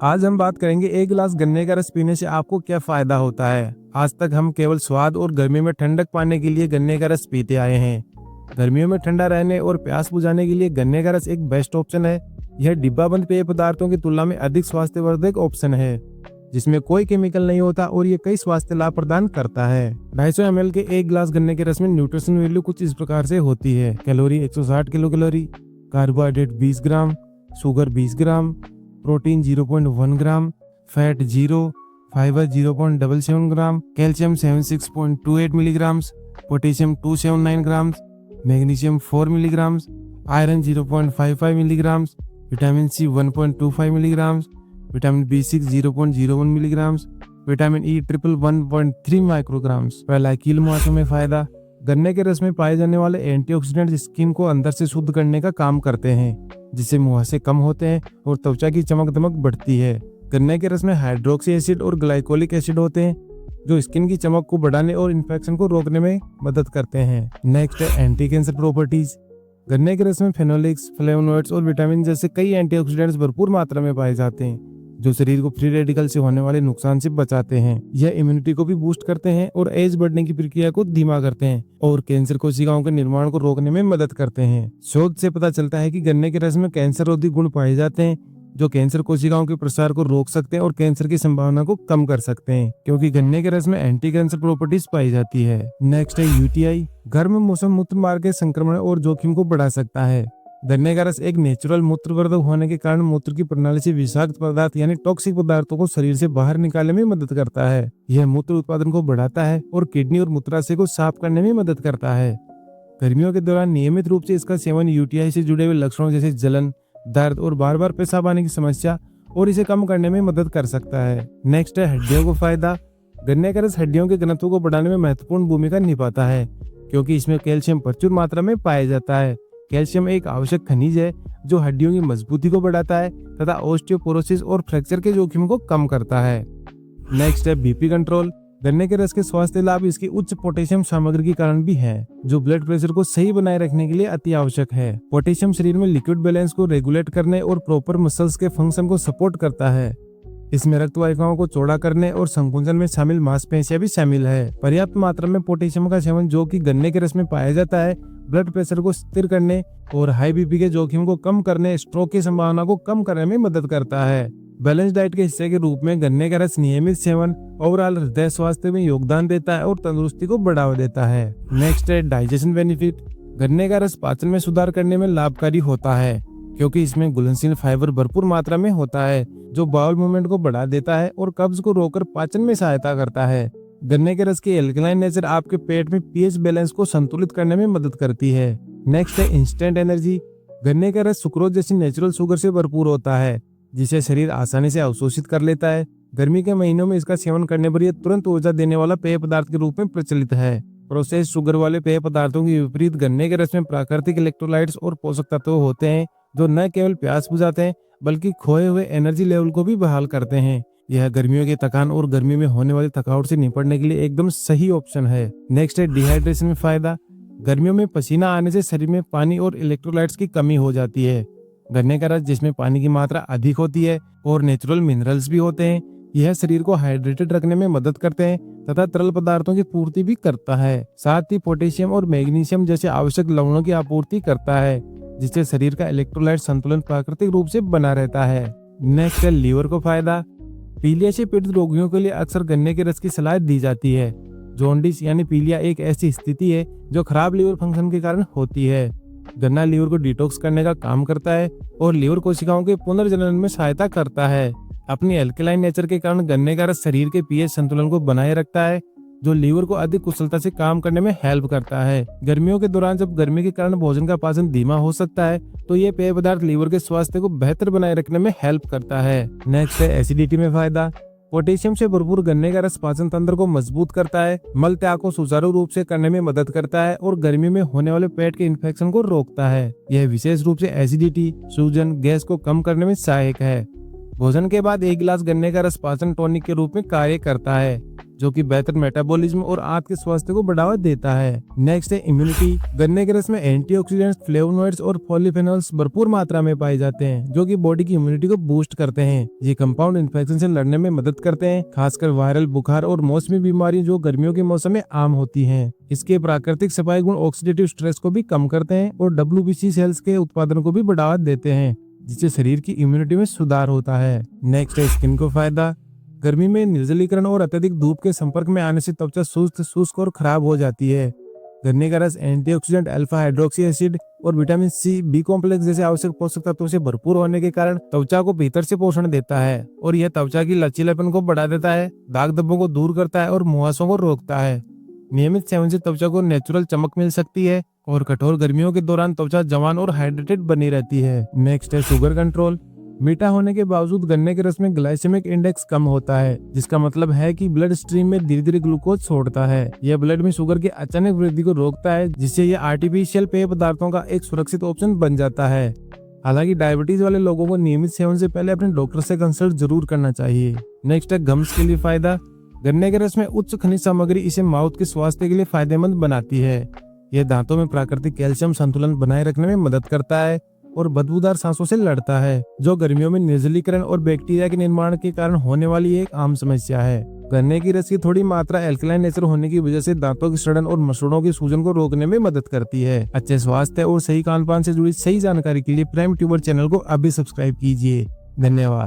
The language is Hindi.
आज हम बात करेंगे एक गिलास गन्ने का रस पीने से आपको क्या फायदा होता है। आज तक हम केवल स्वाद और गर्मी में ठंडक पाने के लिए गन्ने का रस पीते आए हैं। गर्मियों में ठंडा रहने और प्यास बुझाने के लिए गन्ने का रस एक बेस्ट ऑप्शन है। यह डिब्बाबंद पेय पदार्थों की तुलना में अधिक स्वास्थ्यवर्धक ऑप्शन है, जिसमें कोई केमिकल नहीं होता और ये कई स्वास्थ्य लाभ प्रदान करता है। 250 ml के एक गिलास गन्ने के रस में न्यूट्रिशन वैल्यू कुछ इस प्रकार से होती है। Calorie 160 kilo calorie, carbohydrate 20 gram, sugar 20 gram, protein 0.1 gram, fat 0, fibre 0.77 gram, calcium 76.28 milligram, potassium 279 gram, magnesium 4 milligram, iron 0.55 milligram, vitamin C 1.25 milligram, vitamin B6 0.01 milligram, vitamin E 111.3 microgram. पहला कील मुहासे में फायदा। गन्ने के रस में पाए जाने वाले एंटीऑक्सीडेंट स्किन को अंदर से शुद्ध करने का काम करते हैं, जिससे मुहासे कम होते हैं और त्वचा की चमक दमक बढ़ती है। गन्ने के रस में हाइड्रोक्सी एसिड और ग्लाइकोलिक एसिड होते हैं, जो स्किन की चमक को बढ़ाने और इन्फेक्शन को रोकने में मदद करते हैं। नेक्स्ट है एंटी कैंसर प्रॉपर्टीज। गन्ने के रस में फेनोलिक्स, फ्लेवोनोइड्स और विटामिन जैसे कई एंटीऑक्सीडेंट्स भरपूर मात्रा में पाए जाते हैं, जो शरीर को फ्री रेडिकल से होने वाले नुकसान से बचाते हैं। यह इम्यूनिटी को भी बूस्ट करते हैं और एज बढ़ने की प्रक्रिया को धीमा करते हैं और कैंसर कोशिकाओं के निर्माण को रोकने में मदद करते हैं। शोध से पता चलता है कि गन्ने के रस में कैंसर रोधी गुण पाए जाते हैं, जो कैंसर कोशिकाओं के प्रसार को रोक सकते हैं और कैंसर की संभावना को कम कर सकते हैं, क्योंकि गन्ने के रस में एंटी कैंसर प्रॉपर्टीज पाई जाती है। नेक्स्ट है यूटीआई। गर्म मौसम मूत्र मार्ग के संक्रमण और जोखिम को बढ़ा सकता है। गन्ने का रस एक नेचुरल मूत्रवर्धक होने के कारण मूत्र की प्रणाली से विषाक्त पदार्थ यानी टॉक्सिक पदार्थों को शरीर से बाहर निकालने में मदद करता है। यह मूत्र उत्पादन को बढ़ाता है और किडनी और मूत्राशय को साफ करने में मदद करता है। गर्मियों के दौरान नियमित रूप से इसका सेवन यूटीआई से जुड़े हुए लक्षणों जैसे जलन, दर्द और बार बार पेशाब आने की समस्या और इसे कम करने में मदद कर सकता है। नेक्स्ट है हड्डियों को फायदा। गन्ने का रस हड्डियों के घनत्व को बढ़ाने में महत्वपूर्ण भूमिका निभाता है, क्योंकि इसमें कैल्शियम प्रचुर मात्रा में पाया जाता है। कैल्शियम एक आवश्यक खनिज है जो हड्डियों की मजबूती को बढ़ाता है तथा ऑस्टियोपोरोसिस और फ्रैक्चर के जोखिम को कम करता है। नेक्स्ट है बीपी कंट्रोल। गन्ने के रस के स्वास्थ्य लाभ इसकी उच्च पोटेशियम सामग्री के कारण भी है, जो ब्लड प्रेशर को सही बनाए रखने के लिए अति आवश्यक है। पोटेशियम शरीर में लिक्विड बैलेंस को रेगुलेट करने और प्रॉपर मसल्स के फंक्शन को सपोर्ट करता है। इसमें रक्त वाहिकाओं को चौड़ा करने और संकुचन में शामिल मांसपेशियां भी शामिल है। पर्याप्त मात्रा में पोटेशियम का सेवन, जो कि गन्ने के रस में पाया जाता है, ब्लड प्रेशर को स्थिर करने और हाई बीपी के जोखिम को कम करने, स्ट्रोक की संभावना को कम करने में मदद करता है। बैलेंस डाइट के हिस्से के रूप में गन्ने का रस नियमित सेवन ओवरऑल हृदय स्वास्थ्य में योगदान देता है और तंदुरुस्ती को बढ़ावा देता है। नेक्स्ट है डाइजेशन बेनिफिट। गन्ने का रस पाचन में सुधार करने में लाभकारी होता है, क्योंकि इसमें घुलनशील फाइबर भरपूर मात्रा में होता है, जो बाउल मूवमेंट को बढ़ा देता है और कब्ज को रोककर पाचन में सहायता करता है। गन्ने के रस की एल्कलाइन नेचर आपके पेट में पीएच बैलेंस को संतुलित करने में मदद करती है। नेक्स्ट है इंस्टेंट एनर्जी। गन्ने का रस सुक्रोज जैसी नेचुरल शुगर से भरपूर होता है, जिसे शरीर आसानी से अवशोषित कर लेता है। गर्मी के महीनों में इसका सेवन करने पर यह तुरंत ऊर्जा देने वाला पेय पदार्थ के रूप में प्रचलित है। प्रोसेस्ड शुगर वाले पेय पदार्थों के विपरीत गन्ने के रस में प्राकृतिक इलेक्ट्रोलाइट्स और पोषक तत्व होते हैं, जो न केवल प्यास बुझाते हैं बल्कि खोए हुए एनर्जी लेवल को भी बहाल करते हैं। यह गर्मियों की थकान और गर्मी में होने वाली थकावट से निपटने के लिए एकदम सही ऑप्शन है। नेक्स्ट है डिहाइड्रेशन में फायदा। गर्मियों में पसीना आने से शरीर में पानी और इलेक्ट्रोलाइट्स की कमी हो जाती है। गन्ने का रस, जिसमें पानी की मात्रा अधिक होती है और नेचुरल मिनरल्स भी होते हैं, यह शरीर को हाइड्रेटेड रखने में मदद करते हैं तथा तरल पदार्थों की पूर्ति भी करता है। साथ ही पोटेशियम और मैग्नीशियम जैसे आवश्यक लवणों की आपूर्ति करता है, जिससे शरीर का इलेक्ट्रोलाइट संतुलन प्राकृतिक रूप से बना रहता है। नेक्स्ट है लीवर को फायदा। पीलिया से पीड़ित रोगियों के लिए अक्सर गन्ने के रस की सलाह दी जाती है। जॉन्डिस यानी पीलिया एक ऐसी स्थिति है जो खराब लीवर फंक्शन के कारण होती है। गन्ना लीवर को डिटॉक्स करने का काम करता है और लीवर कोशिकाओं के पुनर्जनन में सहायता करता है। अपनी एल्कलाइन नेचर के कारण गन्ने का रस शरीर के पीएच संतुलन को बनाए रखता है, जो लीवर को अधिक कुशलता से काम करने में हेल्प करता है। गर्मियों के दौरान जब गर्मी के कारण भोजन का पाचन धीमा हो सकता है, तो ये पेय पदार्थ लीवर के स्वास्थ्य को बेहतर बनाए रखने में हेल्प करता है। नेक्स्ट है एसिडिटी में फायदा। पोटेशियम से भरपूर गन्ने का रस पाचन तंत्र को मजबूत करता है, मल त्याग को सुचारू रूप से करने में मदद करता है और गर्मी में होने वाले पेट के इन्फेक्शन को रोकता है। यह विशेष रूप से एसिडिटी, सूजन, गैस को कम करने में सहायक है। भोजन के बाद एक गिलास गन्ने का रस पाचन टॉनिक के रूप में कार्य करता है। जो कि बेहतर मेटाबॉलिज्म और आंत के स्वास्थ्य को बढ़ावा देता है। नेक्स्ट है इम्यूनिटी। गन्ने के रस में एंटीऑक्सीडेंट्स, फ्लेवोनॉइड्स और पॉलीफेनॉल्स भरपूर मात्रा में पाए जाते हैं, जो कि बॉडी की इम्यूनिटी को बूस्ट करते हैं। ये कंपाउंड इन्फेक्शन से लड़ने में मदद करते हैं, खासकर वायरल बुखार और मौसमी बीमारी जो गर्मियों के मौसम में आम होती हैं। इसके प्राकृतिक सफाई गुण ऑक्सीडेटिव स्ट्रेस को भी कम करते हैं और WBC सेल्स के उत्पादन को भी बढ़ावा देते हैं, जिससे शरीर की इम्यूनिटी में सुधार होता है। नेक्स्ट है स्किन को फायदा। गर्मी में निर्जलीकरण और अत्यधिक धूप के संपर्क में आने से त्वचा शुष्क और खराब हो जाती है। गन्ने का रस एंटीऑक्सीडेंट, अल्फा हाइड्रोक्सी एसिड और विटामिन सी, बी कॉम्प्लेक्स जैसे आवश्यक पोषक तत्वों से भरपूर होने के कारण त्वचा को भीतर से पोषण देता है और यह त्वचा की लचीलापन को बढ़ा देता है, दाग धब्बों को दूर करता है और मुहासों को रोकता है। नियमित सेवन से त्वचा को नेचुरल चमक मिल सकती है और कठोर गर्मियों के दौरान त्वचा जवान और हाइड्रेटेड बनी रहती है। नेक्स्ट है शुगर कंट्रोल। मीठा होने के बावजूद गन्ने के रस में ग्लाइसेमिक इंडेक्स कम होता है, जिसका मतलब है कि ब्लड स्ट्रीम में धीरे धीरे ग्लूकोज छोड़ता है। यह ब्लड में शुगर की अचानक वृद्धि को रोकता है, जिससे यह आर्टिफिशियल पेय पदार्थों का एक सुरक्षित ऑप्शन बन जाता है। हालांकि डायबिटीज वाले लोगों को नियमित सेवन से पहले अपने डॉक्टर से कंसल्ट जरूर करना चाहिए। नेक्स्ट है गम्स के लिए फायदा। गन्ने के रस में उच्च खनिज सामग्री इसे माउथ के स्वास्थ्य के लिए फायदेमंद बनाती है। यह दांतों में प्राकृतिक कैल्शियम संतुलन बनाए रखने में मदद करता है और बदबूदार सांसों से लड़ता है, जो गर्मियों में निर्जलीकरण और बैक्टीरिया के निर्माण के कारण होने वाली एक आम समस्या है। गन्ने की रस की थोड़ी मात्रा एल्कलाइन नेचर होने की वजह से दांतों की सड़न और मसूड़ों की सूजन को रोकने में मदद करती है। अच्छे स्वास्थ्य और सही खान पान से जुड़ी सही जानकारी के लिए प्राइम ट्यूबर चैनल को अभी सब्सक्राइब कीजिए। धन्यवाद।